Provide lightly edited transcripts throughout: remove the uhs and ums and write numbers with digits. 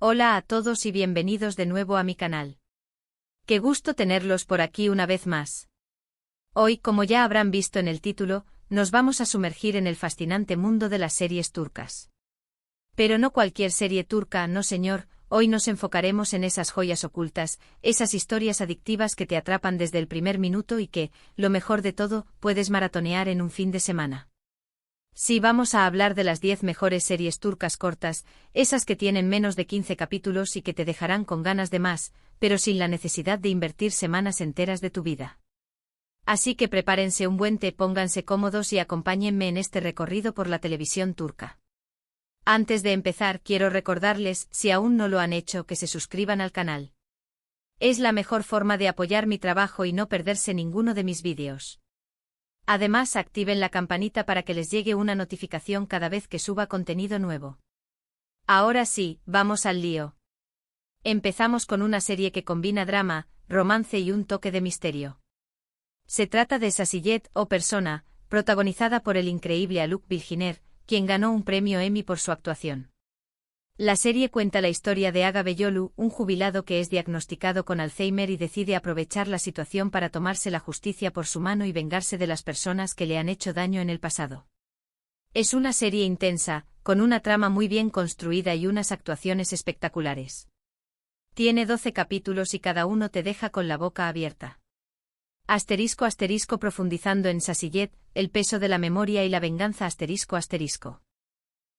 Hola a todos y bienvenidos de nuevo a mi canal. Qué gusto tenerlos por aquí una vez más. Hoy, como ya habrán visto en el título, nos vamos a sumergir en el fascinante mundo de las series turcas. Pero no cualquier serie turca, no señor, hoy nos enfocaremos en esas joyas ocultas, esas historias adictivas que te atrapan desde el primer minuto y que, lo mejor de todo, puedes maratonear en un fin de semana. Sí, vamos a hablar de las 10 mejores series turcas cortas, esas que tienen menos de 15 capítulos y que te dejarán con ganas de más, pero sin la necesidad de invertir semanas enteras de tu vida. Así que prepárense un buen té, pónganse cómodos y acompáñenme en este recorrido por la televisión turca. Antes de empezar, quiero recordarles, si aún no lo han hecho, que se suscriban al canal. Es la mejor forma de apoyar mi trabajo y no perderse ninguno de mis vídeos. Además, activen la campanita para que les llegue una notificación cada vez que suba contenido nuevo. Ahora sí, vamos al lío. Empezamos con una serie que combina drama, romance y un toque de misterio. Se trata de Sasiyet o Persona, protagonizada por el increíble Haluk Bilginer, quien ganó un premio Emmy por su actuación. La serie cuenta la historia de Aga Beyolu, un jubilado que es diagnosticado con Alzheimer y decide aprovechar la situación para tomarse la justicia por su mano y vengarse de las personas que le han hecho daño en el pasado. Es una serie intensa, con una trama muy bien construida y unas actuaciones espectaculares. Tiene 12 capítulos y cada uno te deja con la boca abierta. *** Profundizando en Sasiyet, el peso de la memoria y la venganza ***.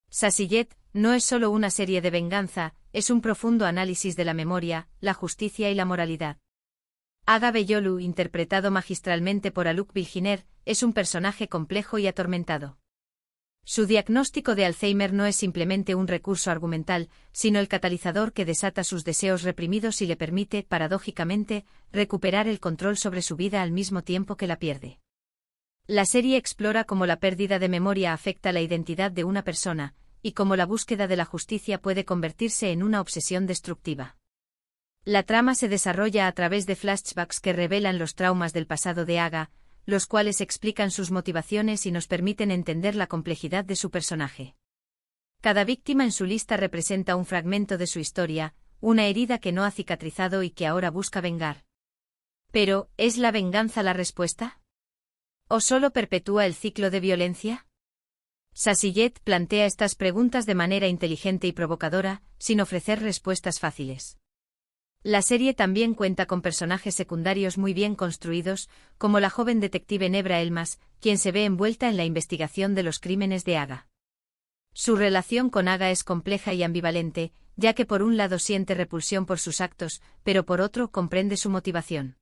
Sasiyet no es solo una serie de venganza, es un profundo análisis de la memoria, la justicia y la moralidad. Aga Beyolu, interpretado magistralmente por Haluk Bilginer, es un personaje complejo y atormentado. Su diagnóstico de Alzheimer no es simplemente un recurso argumental, sino el catalizador que desata sus deseos reprimidos y le permite, paradójicamente, recuperar el control sobre su vida al mismo tiempo que la pierde. La serie explora cómo la pérdida de memoria afecta la identidad de una persona, y cómo la búsqueda de la justicia puede convertirse en una obsesión destructiva. La trama se desarrolla a través de flashbacks que revelan los traumas del pasado de Aga, los cuales explican sus motivaciones y nos permiten entender la complejidad de su personaje. Cada víctima en su lista representa un fragmento de su historia, una herida que no ha cicatrizado y que ahora busca vengar. Pero, ¿es la venganza la respuesta? ¿O solo perpetúa el ciclo de violencia? Sasiyet plantea estas preguntas de manera inteligente y provocadora, sin ofrecer respuestas fáciles. La serie también cuenta con personajes secundarios muy bien construidos, como la joven detective Nebra Elmas, quien se ve envuelta en la investigación de los crímenes de Aga. Su relación con Aga es compleja y ambivalente, ya que por un lado siente repulsión por sus actos, pero por otro comprende su motivación.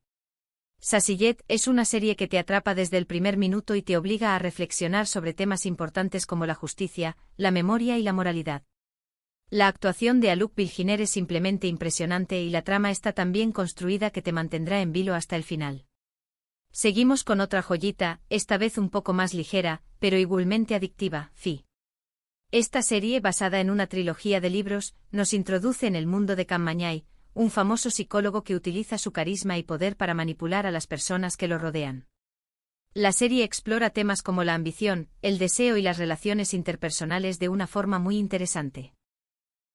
Sasiyet es una serie que te atrapa desde el primer minuto y te obliga a reflexionar sobre temas importantes como la justicia, la memoria y la moralidad. La actuación de Haluk Bilginer es simplemente impresionante y la trama está tan bien construida que te mantendrá en vilo hasta el final. Seguimos con otra joyita, esta vez un poco más ligera, pero igualmente adictiva, Fi. Esta serie, basada en una trilogía de libros, nos introduce en el mundo de Can Mañay, un famoso psicólogo que utiliza su carisma y poder para manipular a las personas que lo rodean. La serie explora temas como la ambición, el deseo y las relaciones interpersonales de una forma muy interesante.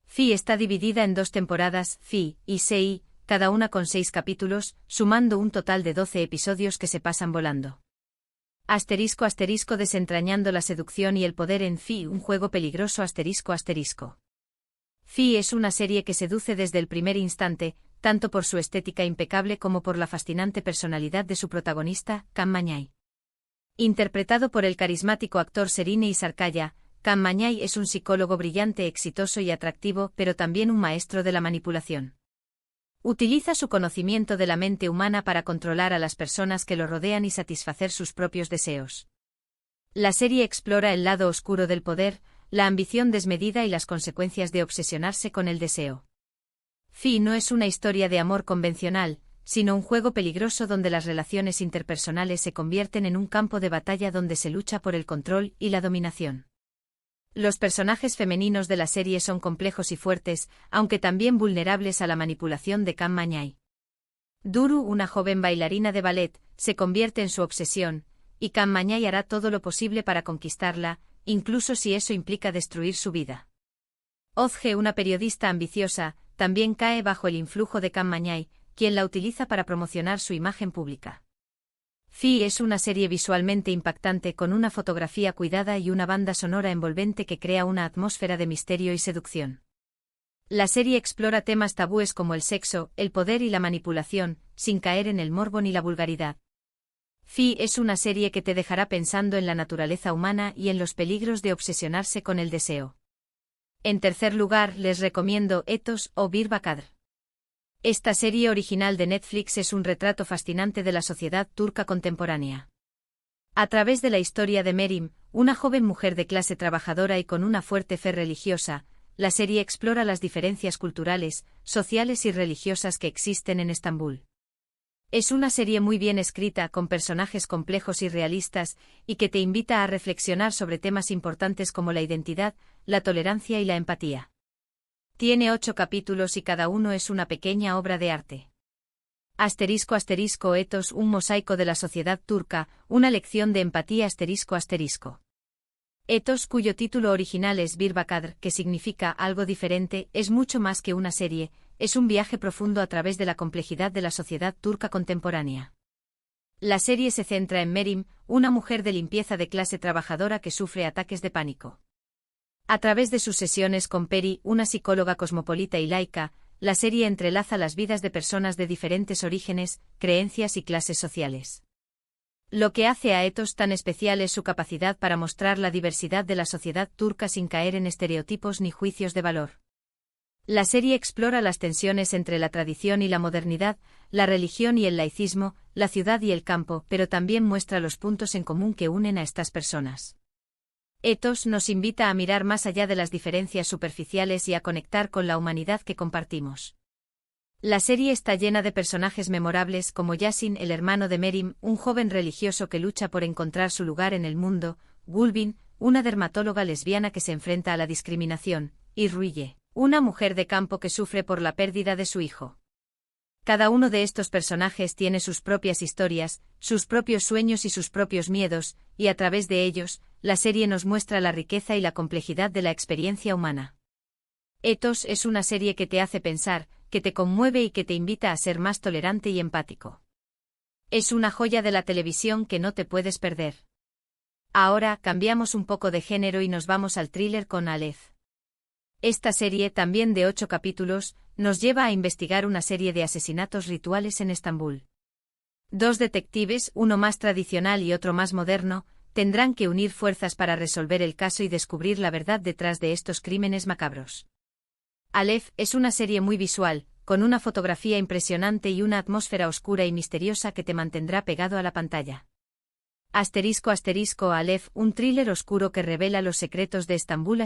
Fi está dividida en 2 temporadas, Fi y Sei, cada una con 6 capítulos, sumando un total de 12 episodios que se pasan volando. *** Desentrañando la seducción y el poder en Fi, un juego peligroso ***. Fi es una serie que seduce desde el primer instante, tanto por su estética impecable como por la fascinante personalidad de su protagonista, Can Mañay. Interpretado por el carismático actor Serine Sarkaya, Can Mañay es un psicólogo brillante, exitoso y atractivo, pero también un maestro de la manipulación. Utiliza su conocimiento de la mente humana para controlar a las personas que lo rodean y satisfacer sus propios deseos. La serie explora el lado oscuro del poder, la ambición desmedida y las consecuencias de obsesionarse con el deseo. Fi no es una historia de amor convencional, sino un juego peligroso donde las relaciones interpersonales se convierten en un campo de batalla donde se lucha por el control y la dominación. Los personajes femeninos de la serie son complejos y fuertes, aunque también vulnerables a la manipulación de Can Mañay. Duru, una joven bailarina de ballet, se convierte en su obsesión, y Can Mañay hará todo lo posible para conquistarla, incluso si eso implica destruir su vida. Ozge, una periodista ambiciosa, también cae bajo el influjo de Cam Mañay, quien la utiliza para promocionar su imagen pública. Fi es una serie visualmente impactante con una fotografía cuidada y una banda sonora envolvente que crea una atmósfera de misterio y seducción. La serie explora temas tabúes como el sexo, el poder y la manipulación, sin caer en el morbo ni la vulgaridad. Fi es una serie que te dejará pensando en la naturaleza humana y en los peligros de obsesionarse con el deseo. En tercer lugar, les recomiendo Ethos o Bir Bakadr. Esta serie original de Netflix es un retrato fascinante de la sociedad turca contemporánea. A través de la historia de Merim, una joven mujer de clase trabajadora y con una fuerte fe religiosa, la serie explora las diferencias culturales, sociales y religiosas que existen en Estambul. Es una serie muy bien escrita, con personajes complejos y realistas, y que te invita a reflexionar sobre temas importantes como la identidad, la tolerancia y la empatía. Tiene 8 capítulos y cada uno es una pequeña obra de arte. Ethos, un mosaico de la sociedad turca, una lección de empatía. Ethos, cuyo título original es Bir Bakadr, que significa algo diferente, es mucho más que una serie, es un viaje profundo a través de la complejidad de la sociedad turca contemporánea. La serie se centra en Merim, una mujer de limpieza de clase trabajadora que sufre ataques de pánico. A través de sus sesiones con Peri, una psicóloga cosmopolita y laica, la serie entrelaza las vidas de personas de diferentes orígenes, creencias y clases sociales. Lo que hace a Ethos tan especial es su capacidad para mostrar la diversidad de la sociedad turca sin caer en estereotipos ni juicios de valor. La serie explora las tensiones entre la tradición y la modernidad, la religión y el laicismo, la ciudad y el campo, pero también muestra los puntos en común que unen a estas personas. Ethos nos invita a mirar más allá de las diferencias superficiales y a conectar con la humanidad que compartimos. La serie está llena de personajes memorables como Yasin, el hermano de Merim, un joven religioso que lucha por encontrar su lugar en el mundo, Gulbin, una dermatóloga lesbiana que se enfrenta a la discriminación, y Ruiye, una mujer de campo que sufre por la pérdida de su hijo. Cada uno de estos personajes tiene sus propias historias, sus propios sueños y sus propios miedos, y a través de ellos, la serie nos muestra la riqueza y la complejidad de la experiencia humana. Ethos es una serie que te hace pensar, que te conmueve y que te invita a ser más tolerante y empático. Es una joya de la televisión que no te puedes perder. Ahora cambiamos un poco de género y nos vamos al thriller con Aleph. Esta serie, también de 8 capítulos, nos lleva a investigar una serie de asesinatos rituales en Estambul. 2 detectives, uno más tradicional y otro más moderno, tendrán que unir fuerzas para resolver el caso y descubrir la verdad detrás de estos crímenes macabros. Aleph es una serie muy visual, con una fotografía impresionante y una atmósfera oscura y misteriosa que te mantendrá pegado a la pantalla. Aleph, un thriller oscuro que revela los secretos de Estambul.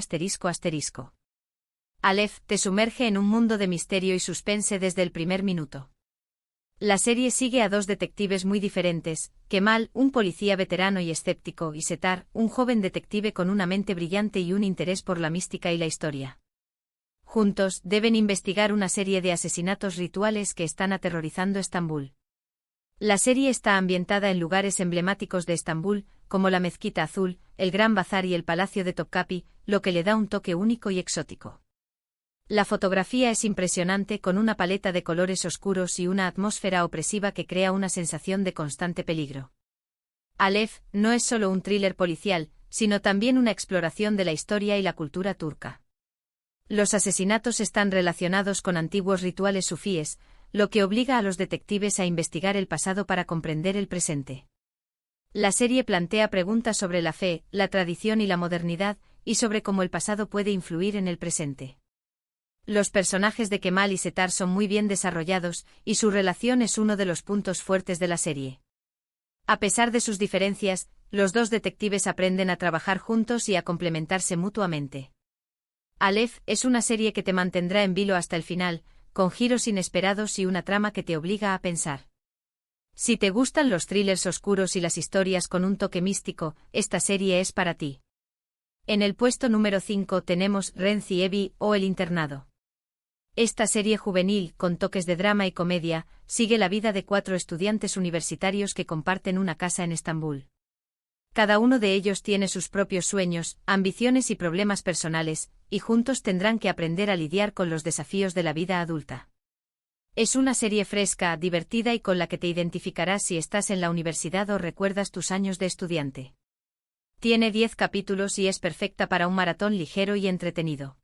Aleph te sumerge en un mundo de misterio y suspense desde el primer minuto. La serie sigue a 2 detectives muy diferentes, Kemal, un policía veterano y escéptico, y Setar, un joven detective con una mente brillante y un interés por la mística y la historia. Juntos, deben investigar una serie de asesinatos rituales que están aterrorizando Estambul. La serie está ambientada en lugares emblemáticos de Estambul, como la Mezquita Azul, el Gran Bazar y el Palacio de Topkapi, lo que le da un toque único y exótico. La fotografía es impresionante, con una paleta de colores oscuros y una atmósfera opresiva que crea una sensación de constante peligro. Aleph no es solo un thriller policial, sino también una exploración de la historia y la cultura turca. Los asesinatos están relacionados con antiguos rituales sufíes, lo que obliga a los detectives a investigar el pasado para comprender el presente. La serie plantea preguntas sobre la fe, la tradición y la modernidad, y sobre cómo el pasado puede influir en el presente. Los personajes de Kemal y Setar son muy bien desarrollados, y su relación es uno de los puntos fuertes de la serie. A pesar de sus diferencias, los 2 detectives aprenden a trabajar juntos y a complementarse mutuamente. Aleph es una serie que te mantendrá en vilo hasta el final, con giros inesperados y una trama que te obliga a pensar. Si te gustan los thrillers oscuros y las historias con un toque místico, esta serie es para ti. En el puesto número 5 tenemos Renzi Evi o El Internado. Esta serie juvenil, con toques de drama y comedia, sigue la vida de 4 estudiantes universitarios que comparten una casa en Estambul. Cada uno de ellos tiene sus propios sueños, ambiciones y problemas personales, y juntos tendrán que aprender a lidiar con los desafíos de la vida adulta. Es una serie fresca, divertida y con la que te identificarás si estás en la universidad o recuerdas tus años de estudiante. Tiene 10 capítulos y es perfecta para un maratón ligero y entretenido.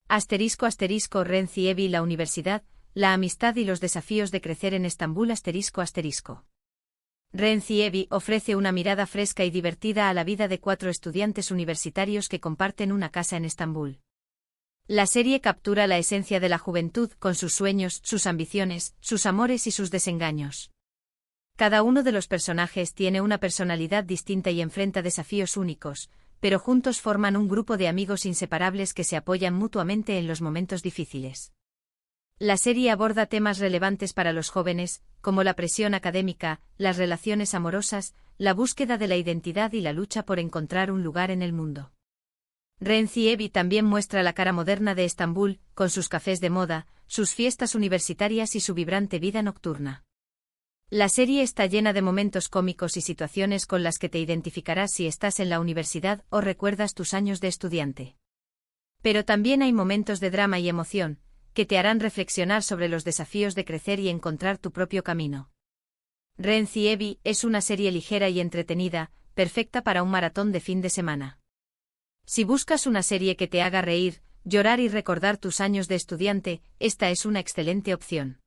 *** Renzi Evi, la universidad, la amistad y los desafíos de crecer en Estambul. *** Renzi Evi ofrece una mirada fresca y divertida a la vida de 4 estudiantes universitarios que comparten una casa en Estambul. La serie captura la esencia de la juventud con sus sueños, sus ambiciones, sus amores y sus desengaños. Cada uno de los personajes tiene una personalidad distinta y enfrenta desafíos únicos, pero juntos forman un grupo de amigos inseparables que se apoyan mutuamente en los momentos difíciles. La serie aborda temas relevantes para los jóvenes, como la presión académica, las relaciones amorosas, la búsqueda de la identidad y la lucha por encontrar un lugar en el mundo. Renzi Evi también muestra la cara moderna de Estambul, con sus cafés de moda, sus fiestas universitarias y su vibrante vida nocturna. La serie está llena de momentos cómicos y situaciones con las que te identificarás si estás en la universidad o recuerdas tus años de estudiante. Pero también hay momentos de drama y emoción, que te harán reflexionar sobre los desafíos de crecer y encontrar tu propio camino. Renzi Evi es una serie ligera y entretenida, perfecta para un maratón de fin de semana. Si buscas una serie que te haga reír, llorar y recordar tus años de estudiante, esta es una excelente opción.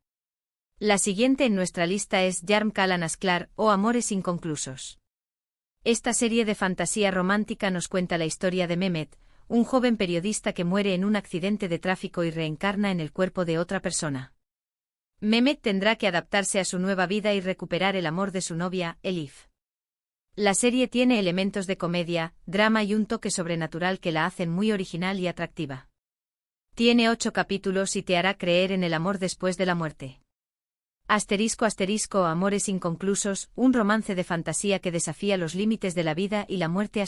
La siguiente en nuestra lista es Jarm Kalan Asklar o Amores inconclusos. Esta serie de fantasía romántica nos cuenta la historia de Mehmet, un joven periodista que muere en un accidente de tráfico y reencarna en el cuerpo de otra persona. Mehmet tendrá que adaptarse a su nueva vida y recuperar el amor de su novia, Elif. La serie tiene elementos de comedia, drama y un toque sobrenatural que la hacen muy original y atractiva. Tiene 8 capítulos y te hará creer en el amor después de la muerte. Amores inconclusos, un romance de fantasía que desafía los límites de la vida y la muerte.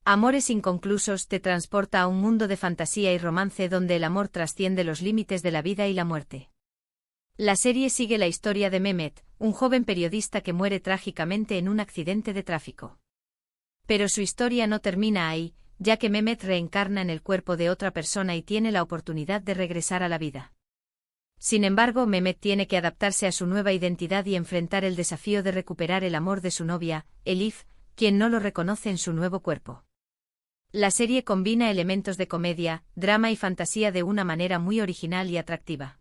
Amores inconclusos te transporta a un mundo de fantasía y romance donde el amor trasciende los límites de la vida y la muerte. La serie sigue la historia de Mehmet, un joven periodista que muere trágicamente en un accidente de tráfico. Pero su historia no termina ahí, ya que Mehmet reencarna en el cuerpo de otra persona y tiene la oportunidad de regresar a la vida. Sin embargo, Mehmet tiene que adaptarse a su nueva identidad y enfrentar el desafío de recuperar el amor de su novia, Elif, quien no lo reconoce en su nuevo cuerpo. La serie combina elementos de comedia, drama y fantasía de una manera muy original y atractiva.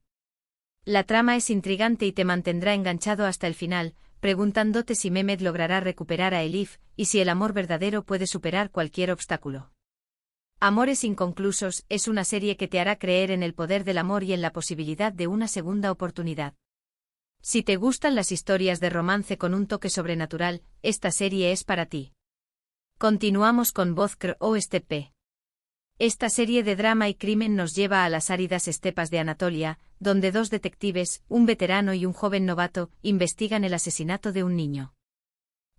La trama es intrigante y te mantendrá enganchado hasta el final, preguntándote si Mehmet logrará recuperar a Elif y si el amor verdadero puede superar cualquier obstáculo. Amores inconclusos es una serie que te hará creer en el poder del amor y en la posibilidad de una segunda oportunidad. Si te gustan las historias de romance con un toque sobrenatural, esta serie es para ti. Continuamos con Bozkır o Estepe. Esta serie de drama y crimen nos lleva a las áridas estepas de Anatolia, donde 2 detectives, un veterano y un joven novato, investigan el asesinato de un niño.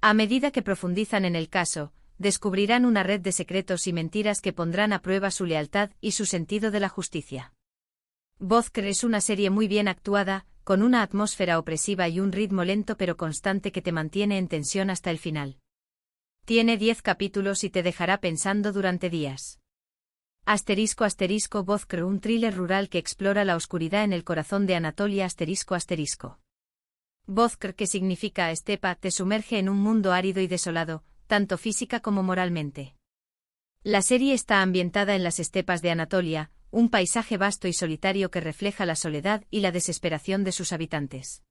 A medida que profundizan en el caso, descubrirán una red de secretos y mentiras que pondrán a prueba su lealtad y su sentido de la justicia. Bozkır es una serie muy bien actuada, con una atmósfera opresiva y un ritmo lento pero constante que te mantiene en tensión hasta el final. Tiene 10 capítulos y te dejará pensando durante días. Bozkır, un thriller rural que explora la oscuridad en el corazón de Anatolia. Bozkır, que significa estepa, te sumerge en un mundo árido y desolado, tanto física como moralmente. La serie está ambientada en las estepas de Anatolia, un paisaje vasto y solitario que refleja la soledad y la desesperación de sus habitantes.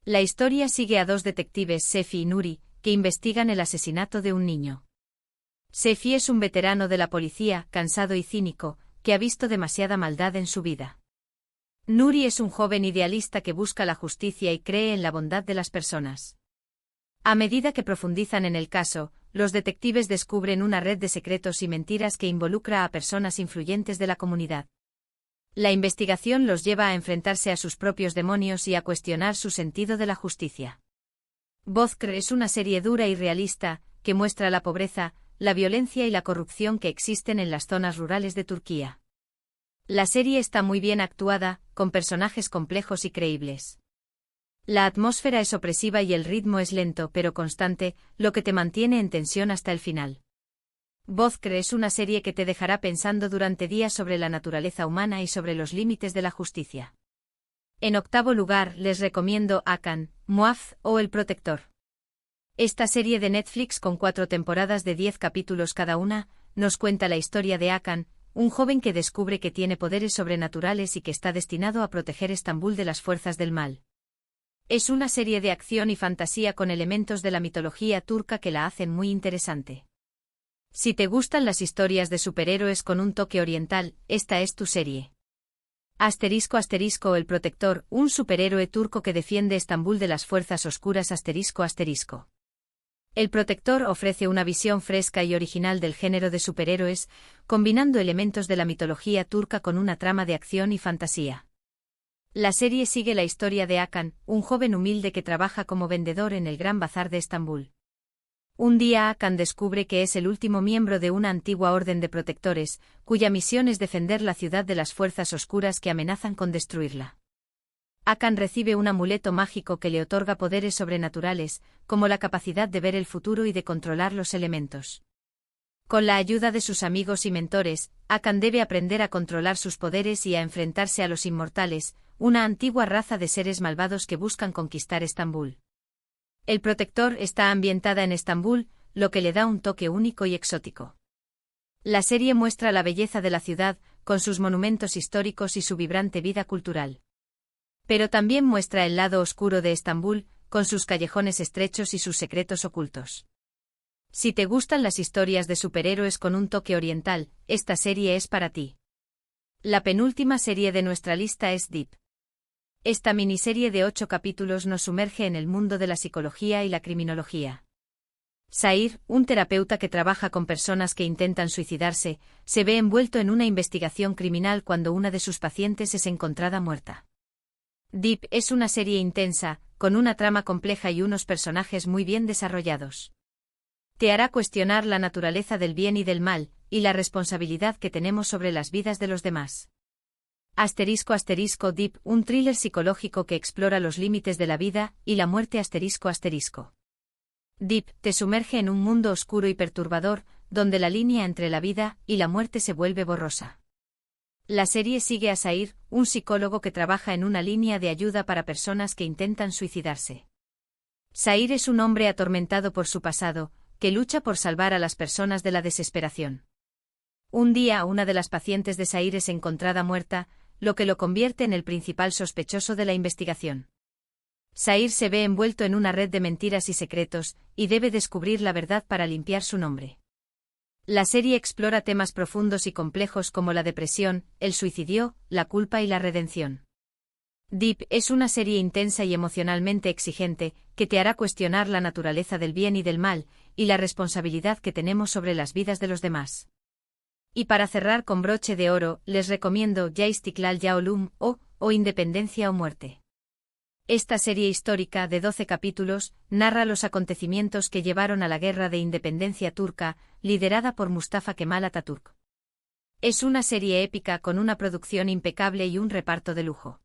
La historia sigue a 2 detectives, Sefi y Nuri, que investigan el asesinato de un niño. Sefi es un veterano de la policía, cansado y cínico, que ha visto demasiada maldad en su vida. Nuri es un joven idealista que busca la justicia y cree en la bondad de las personas. A medida que profundizan en el caso, los detectives descubren una red de secretos y mentiras que involucra a personas influyentes de la comunidad. La investigación los lleva a enfrentarse a sus propios demonios y a cuestionar su sentido de la justicia. Bozkır es una serie dura y realista, que muestra la pobreza, la violencia y la corrupción que existen en las zonas rurales de Turquía. La serie está muy bien actuada, con personajes complejos y creíbles. La atmósfera es opresiva y el ritmo es lento pero constante, lo que te mantiene en tensión hasta el final. Vodcre es una serie que te dejará pensando durante días sobre la naturaleza humana y sobre los límites de la justicia. En octavo lugar, les recomiendo Akan, Muaf o El Protector. Esta serie de Netflix con 4 temporadas de 10 capítulos cada una, nos cuenta la historia de Akan, un joven que descubre que tiene poderes sobrenaturales y que está destinado a proteger Estambul de las fuerzas del mal. Es una serie de acción y fantasía con elementos de la mitología turca que la hacen muy interesante. Si te gustan las historias de superhéroes con un toque oriental, esta es tu serie. *** El Protector, un superhéroe turco que defiende Estambul de las fuerzas oscuras ***. El Protector ofrece una visión fresca y original del género de superhéroes, combinando elementos de la mitología turca con una trama de acción y fantasía. La serie sigue la historia de Akan, un joven humilde que trabaja como vendedor en el Gran Bazar de Estambul. Un día Akan descubre que es el último miembro de una antigua orden de protectores, cuya misión es defender la ciudad de las fuerzas oscuras que amenazan con destruirla. Akan recibe un amuleto mágico que le otorga poderes sobrenaturales, como la capacidad de ver el futuro y de controlar los elementos. Con la ayuda de sus amigos y mentores, Akan debe aprender a controlar sus poderes y a enfrentarse a los inmortales, una antigua raza de seres malvados que buscan conquistar Estambul. El Protector está ambientada en Estambul, lo que le da un toque único y exótico. La serie muestra la belleza de la ciudad, con sus monumentos históricos y su vibrante vida cultural. Pero también muestra el lado oscuro de Estambul, con sus callejones estrechos y sus secretos ocultos. Si te gustan las historias de superhéroes con un toque oriental, esta serie es para ti. La penúltima serie de nuestra lista es Deep. Esta miniserie de 8 capítulos nos sumerge en el mundo de la psicología y la criminología. Sair, un terapeuta que trabaja con personas que intentan suicidarse, se ve envuelto en una investigación criminal cuando una de sus pacientes es encontrada muerta. Deep es una serie intensa, con una trama compleja y unos personajes muy bien desarrollados. Te hará cuestionar la naturaleza del bien y del mal, y la responsabilidad que tenemos sobre las vidas de los demás. *** Deep, un thriller psicológico que explora los límites de la vida y la muerte ***. Deep te sumerge en un mundo oscuro y perturbador, donde la línea entre la vida y la muerte se vuelve borrosa. La serie sigue a Sair, un psicólogo que trabaja en una línea de ayuda para personas que intentan suicidarse. Sair es un hombre atormentado por su pasado, que lucha por salvar a las personas de la desesperación. Un día una de las pacientes de Sair es encontrada muerta, lo que lo convierte en el principal sospechoso de la investigación. Sair se ve envuelto en una red de mentiras y secretos, y debe descubrir la verdad para limpiar su nombre. La serie explora temas profundos y complejos como la depresión, el suicidio, la culpa y la redención. Deep es una serie intensa y emocionalmente exigente, que te hará cuestionar la naturaleza del bien y del mal, y la responsabilidad que tenemos sobre las vidas de los demás. Y para cerrar con broche de oro, les recomiendo Ya Istiklal Ya Ölüm o Independencia o Muerte. Esta serie histórica de 12 capítulos narra los acontecimientos que llevaron a la Guerra de Independencia turca, liderada por Mustafa Kemal Atatürk. Es una serie épica con una producción impecable y un reparto de lujo.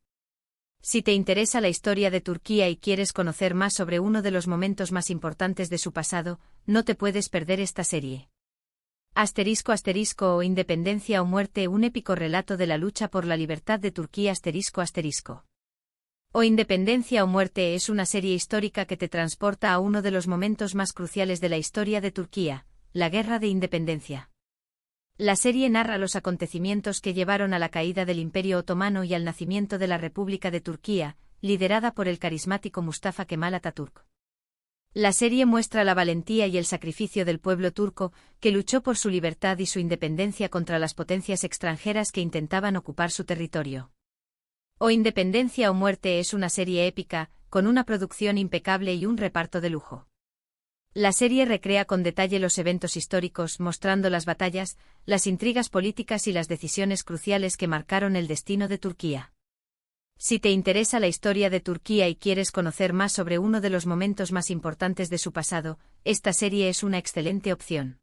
Si te interesa la historia de Turquía y quieres conocer más sobre uno de los momentos más importantes de su pasado, no te puedes perder esta serie. *** o Independencia o Muerte, un épico relato de la lucha por la libertad de Turquía ***. O Independencia o Muerte es una serie histórica que te transporta a uno de los momentos más cruciales de la historia de Turquía, la Guerra de Independencia. La serie narra los acontecimientos que llevaron a la caída del Imperio Otomano y al nacimiento de la República de Turquía, liderada por el carismático Mustafa Kemal Atatürk. La serie muestra la valentía y el sacrificio del pueblo turco, que luchó por su libertad y su independencia contra las potencias extranjeras que intentaban ocupar su territorio. O Independencia o Muerte es una serie épica, con una producción impecable y un reparto de lujo. La serie recrea con detalle los eventos históricos, mostrando las batallas, las intrigas políticas y las decisiones cruciales que marcaron el destino de Turquía. Si te interesa la historia de Turquía y quieres conocer más sobre uno de los momentos más importantes de su pasado, esta serie es una excelente opción.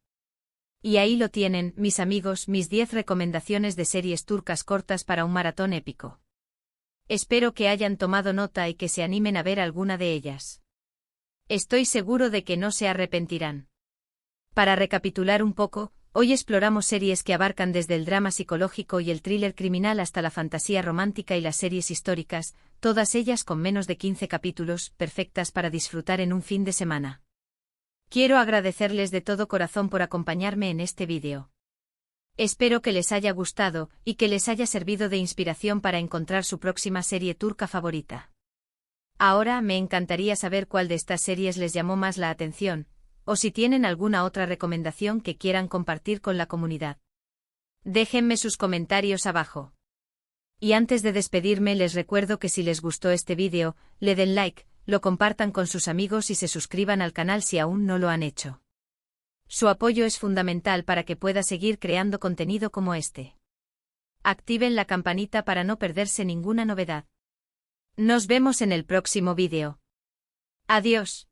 Y ahí lo tienen, mis amigos, mis 10 recomendaciones de series turcas cortas para un maratón épico. Espero que hayan tomado nota y que se animen a ver alguna de ellas. Estoy seguro de que no se arrepentirán. Para recapitular un poco, hoy exploramos series que abarcan desde el drama psicológico y el thriller criminal hasta la fantasía romántica y las series históricas, todas ellas con menos de 15 capítulos, perfectas para disfrutar en un fin de semana. Quiero agradecerles de todo corazón por acompañarme en este vídeo. Espero que les haya gustado y que les haya servido de inspiración para encontrar su próxima serie turca favorita. Ahora me encantaría saber cuál de estas series les llamó más la atención, o si tienen alguna otra recomendación que quieran compartir con la comunidad. Déjenme sus comentarios abajo. Y antes de despedirme les recuerdo que si les gustó este vídeo, le den like, lo compartan con sus amigos y se suscriban al canal si aún no lo han hecho. Su apoyo es fundamental para que pueda seguir creando contenido como este. Activen la campanita para no perderse ninguna novedad. Nos vemos en el próximo vídeo. Adiós.